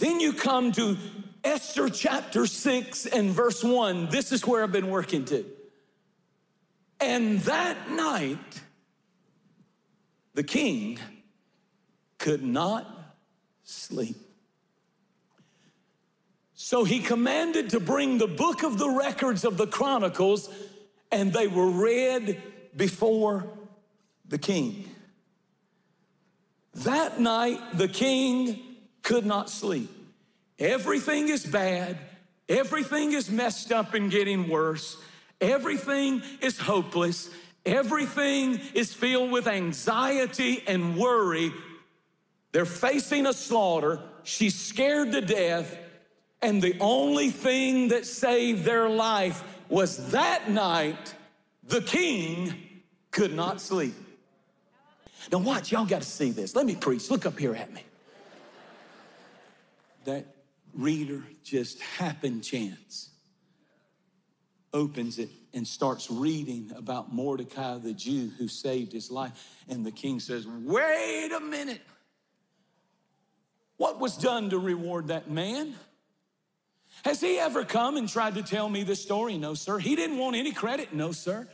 Then you come to Esther chapter 6 and verse 1. This is where I've been working to. And that night, the king could not sleep. So he commanded to bring the book of the records of the Chronicles, and they were read before the king. That night, the king could not sleep. Everything is bad. Everything is messed up and getting worse. Everything is hopeless. Everything is filled with anxiety and worry. They're facing a slaughter. She's scared to death. And the only thing that saved their life was that night, the king could not sleep. Now watch, y'all got to see this. Let me preach. Look up here at me. That reader just happened chance opens it and starts reading about Mordecai the Jew who saved his life. And the king says, wait a minute. What was done to reward that man? Has he ever come and tried to tell me this story? No, sir. He didn't want any credit? No, sir.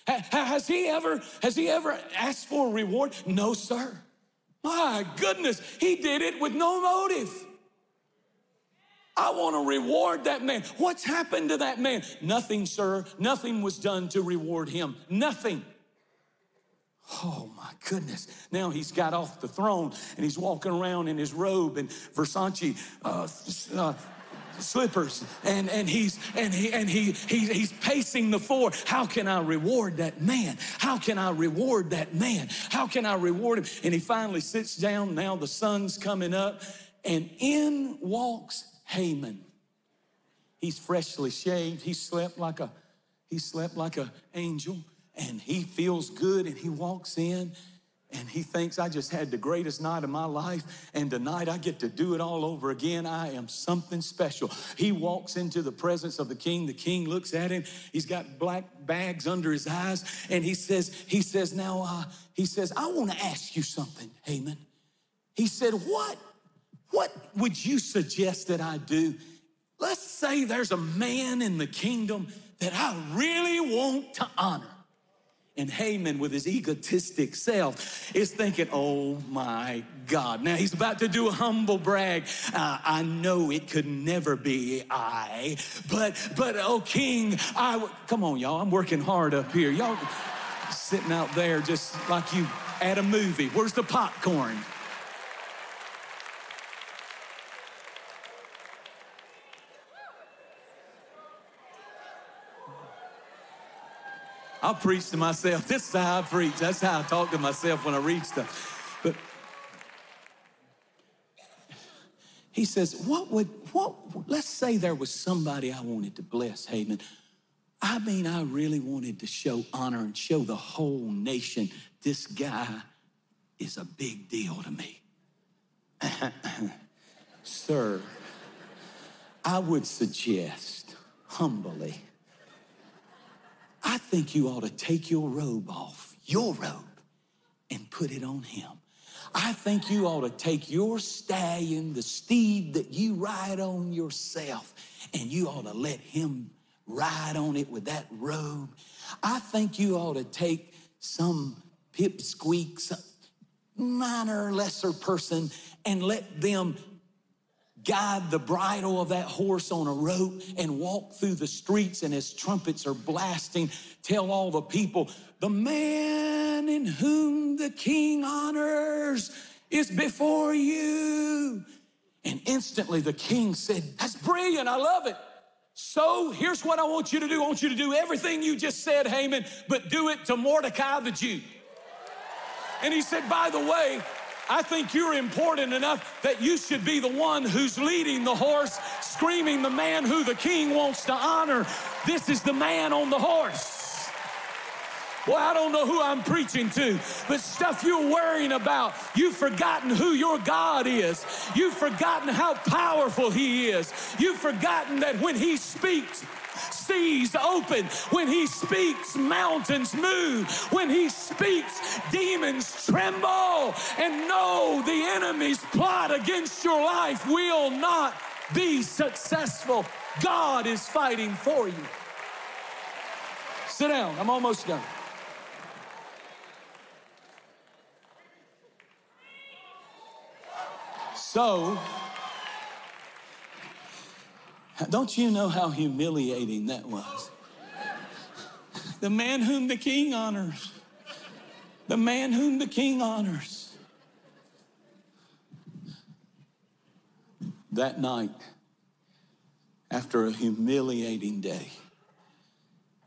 Has he ever asked for a reward? No, sir. My goodness, he did it with no motive. I want to reward that man. What's happened to that man? Nothing, sir. Nothing was done to reward him. Nothing. Oh, my goodness. Now he's got off the throne and he's walking around in his robe and Versace slippers, and he's pacing the floor. How can I reward that man? How can I reward that man? How can I reward him? And he finally sits down. Now the sun's coming up, and in walks Haman. He's freshly shaved. He slept like a angel, and he feels good. And he walks in, and he thinks, I just had the greatest night of my life, and tonight I get to do it all over again. I am something special. He walks into the presence of the king. The king looks at him. He's got black bags under his eyes, and he says, I want to ask you something, Haman. He said, what would you suggest that I do? Let's say there's a man in the kingdom that I really want to honor. And Haman, with his egotistic self, is thinking, oh my God. Now he's about to do a humble brag. I know it could never be I, but oh king, come on y'all, I'm working hard up here. Y'all sitting out there just like you at a movie. Where's the popcorn? I'll preach to myself. This is how I preach. That's how I talk to myself when I read stuff. But he says, let's say there was somebody I wanted to bless, Haman. I mean, I really wanted to show honor and show the whole nation, this guy is a big deal to me. Sir, I would suggest humbly, I think you ought to take your robe off, and put it on him. I think you ought to take your stallion, the steed that you ride on yourself, and you ought to let him ride on it with that robe. I think you ought to take some pipsqueak, some minor, lesser person, and let them guide the bridle of that horse on a rope and walk through the streets, and as trumpets are blasting, tell all the people, the man in whom the king honors is before you. And instantly the king said, that's brilliant, I love it. So here's what I want you to do. I want you to do everything you just said, Haman, but do it to Mordecai the Jew. And he said, by the way, I think you're important enough that you should be the one who's leading the horse, screaming the man who the king wants to honor. This is the man on the horse. Well, I don't know who I'm preaching to, but stuff you're worrying about, you've forgotten who your God is. You've forgotten how powerful he is. You've forgotten that when he speaks, seas open. When he speaks, mountains move. When he speaks, demons tremble. And no, the enemy's plot against your life will not be successful. God is fighting for you. Sit down, I'm almost done. So, don't you know how humiliating that was? The man whom the king honors. The man whom the king honors. That night, after a humiliating day,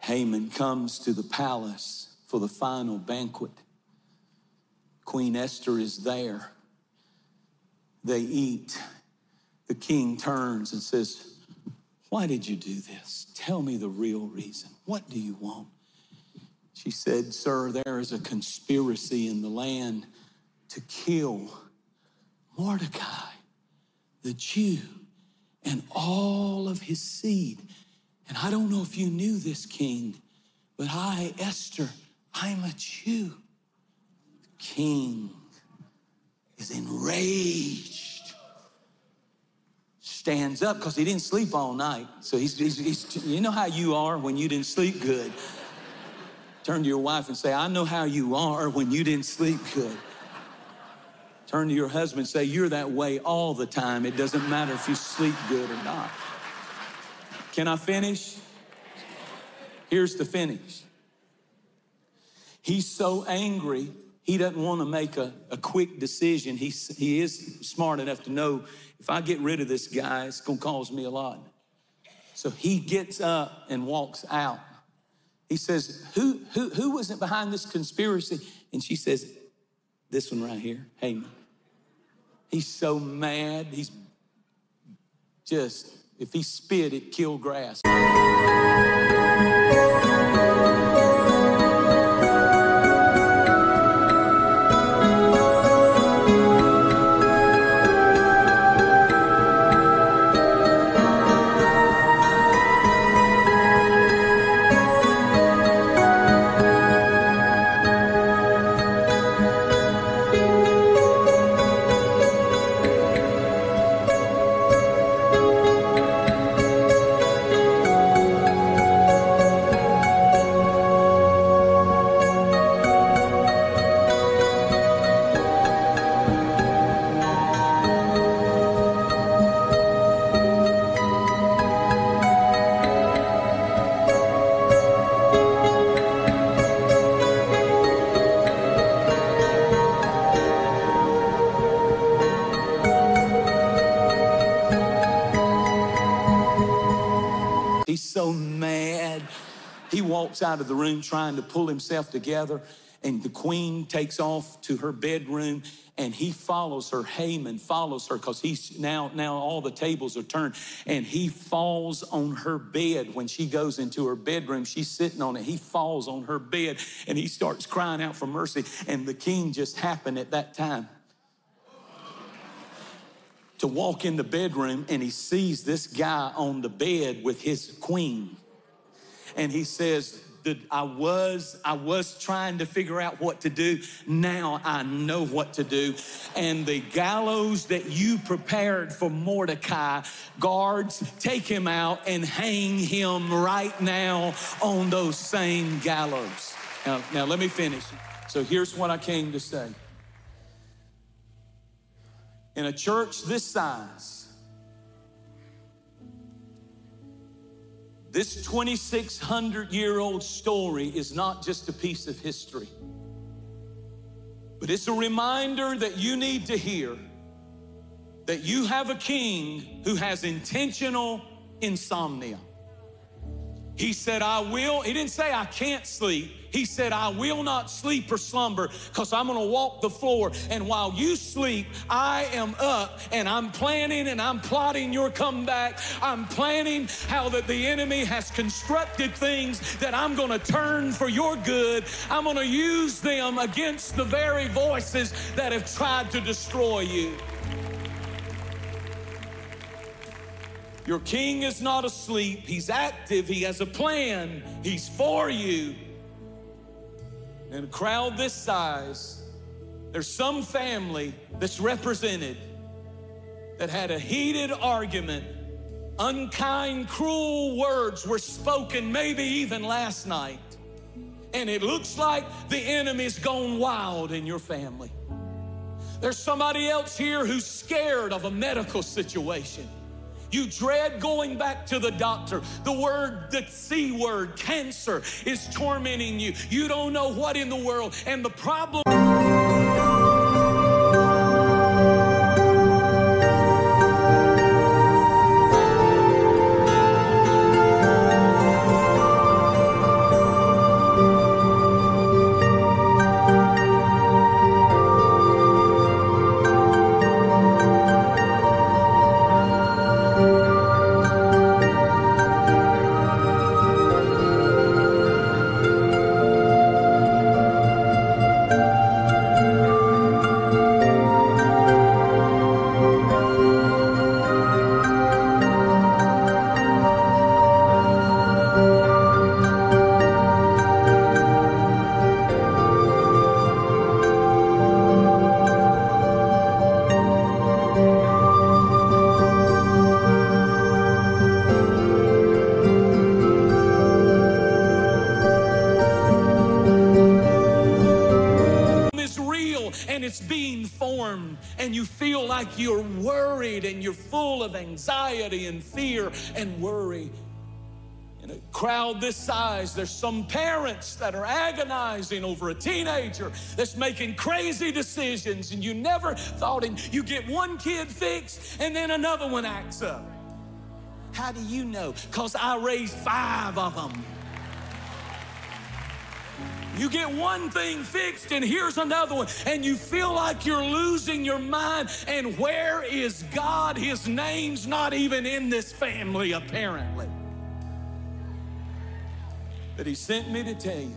Haman comes to the palace for the final banquet. Queen Esther is there. They eat. The king turns and says, why did you do this? Tell me the real reason. What do you want? She said, sir, there is a conspiracy in the land to kill Mordecai, the Jew, and all of his seed. And I don't know if you knew this, king, but I, Esther, I'm a Jew. The king is enraged. Stands up because he didn't sleep all night. So he's you know how you are when you didn't sleep good. Turn to your wife and say, I know how you are when you didn't sleep good. Turn to your husband and say, you're that way all the time. It doesn't matter if you sleep good or not. Can I finish? Here's the finish. He's so angry, he doesn't want to make a quick decision. He is smart enough to know, if I get rid of this guy, it's going to cause me a lot. So he gets up and walks out. He says, who was it behind this conspiracy? And she says, this one right here, Haman. He's so mad. He's just, if he spit, it'd kill grass. He's so mad. He walks out of the room trying to pull himself together, and the queen takes off to her bedroom, and he follows her. Haman follows her because he's now all the tables are turned, and he falls on her bed. When she goes into her bedroom, she's sitting on it. He falls on her bed, and he starts crying out for mercy, and the king just happened at that time to walk in the bedroom, and he sees this guy on the bed with his queen. And he says, I was trying to figure out what to do. Now I know what to do. And the gallows that you prepared for Mordecai, guards, take him out and hang him right now on those same gallows. Now let me finish. So here's what I came to say. In a church this size, this 2,600-year-old story is not just a piece of history, but it's a reminder that you need to hear that you have a king who has intentional insomnia. He said, he didn't say I can't sleep. He said, I will not sleep or slumber because I'm going to walk the floor. And while you sleep, I am up and I'm planning and I'm plotting your comeback. I'm planning how that the enemy has constructed things that I'm going to turn for your good. I'm going to use them against the very voices that have tried to destroy you. Your king is not asleep. He's active. He has a plan. He's for you. In a crowd this size, there's some family that's represented that had a heated argument. Unkind, cruel words were spoken, maybe even last night. And it looks like the enemy's gone wild in your family. There's somebody else here who's scared of a medical situation. You dread going back to the doctor. The C word, cancer, is tormenting you. You don't know what in the world. And the problem... and it's being formed, and you feel like you're worried and you're full of anxiety and fear and worry. In a crowd this size, there's some parents that are agonizing over a teenager that's making crazy decisions, and you never thought you get one kid fixed and then another one acts up. How do you know? Because I raised 5 of them. You get one thing fixed and here's another one, and you feel like you're losing your mind. And where is God? His name's not even in this family, apparently. But he sent me to tell you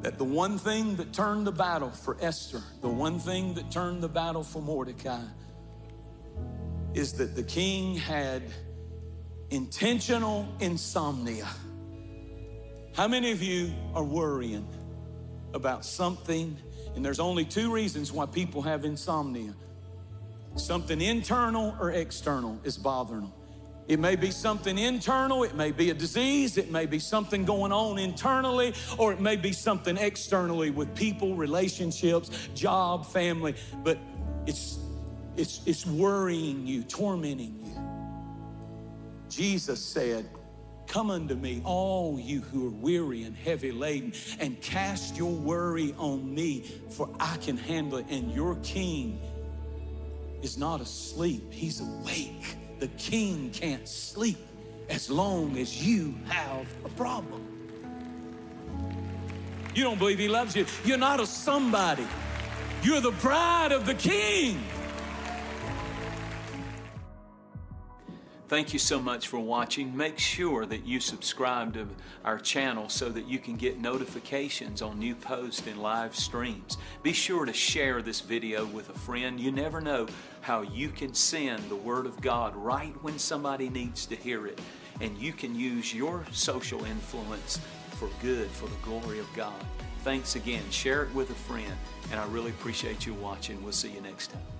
that the one thing that turned the battle for Esther, the one thing that turned the battle for Mordecai, is that the king had intentional insomnia. How many of you are worrying about something? And there's only 2 reasons why people have insomnia. Something internal or external is bothering them. It may be something internal, it may be a disease, it may be something going on internally, or it may be something externally with people, relationships, job, family, but it's worrying you, tormenting you. Jesus said, "Come unto me, all you who are weary and heavy laden, and cast your worry on me, for I can handle it." And your king is not asleep, he's awake. The king can't sleep as long as you have a problem. You don't believe he loves you. You're not a somebody. You're the bride of the king. Thank you so much for watching. Make sure that you subscribe to our channel so that you can get notifications on new posts and live streams. Be sure to share this video with a friend. You never know how you can send the Word of God right when somebody needs to hear it. And you can use your social influence for good, for the glory of God. Thanks again. Share it with a friend. And I really appreciate you watching. We'll see you next time.